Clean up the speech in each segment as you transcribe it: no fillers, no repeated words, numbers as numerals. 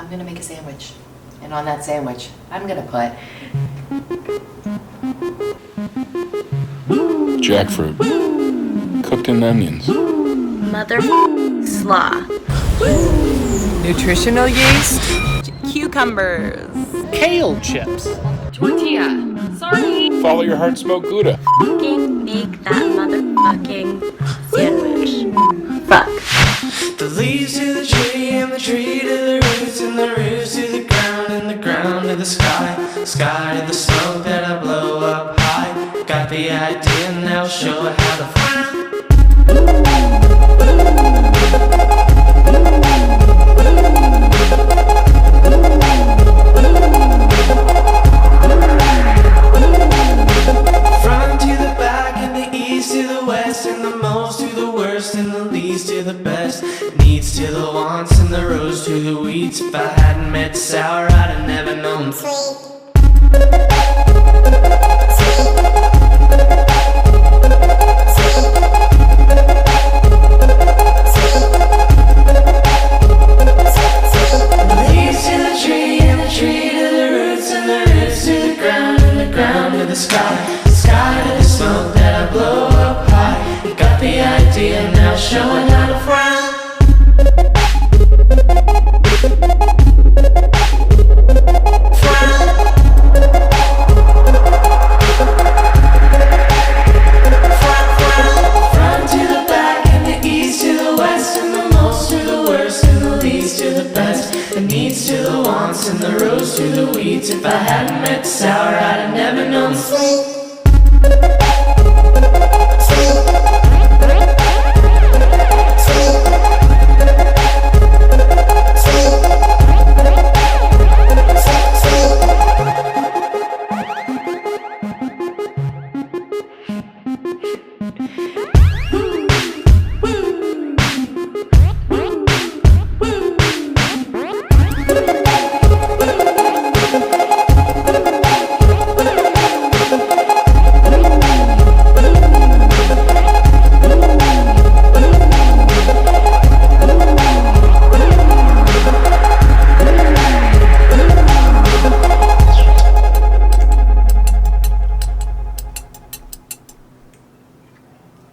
I'm gonna make a sandwich. And on that sandwich, I'm gonna put Jackfruit, cooked in onions. Mother slaw. Nutritional yeast. Cucumbers. Kale chips. Tortilla. Sorry. Follow your heart, smoke gouda. Fucking make that motherfucking sandwich. Fuck. The leaves to the tree and the tree to the roots and the roots to the ground and the ground to the sky, sky to the smoke that I blow up high. Got the idea, now show it how to fly. Front to the back and the east to the west and the most to the worst and the least to the best. Needs to the wants and the rows to the weeds. If I hadn't met sour, I'd have never known sweet. The leaves to the tree and the tree to the roots and the roots to the ground and the ground to the sky, sky to the smoke that I blow up high. Got the idea, now showing how to frown. Front to the back and the east to the west and the most to the worst and the least to the best. The needs to the wants and the rows to the weeds. If I hadn't met sour, I'd have never known sweet.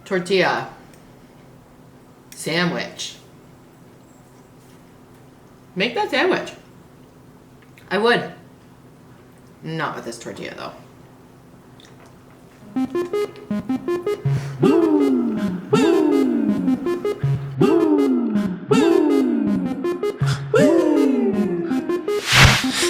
tortilla sandwich. Make that sandwich. I would. Not with this tortilla though.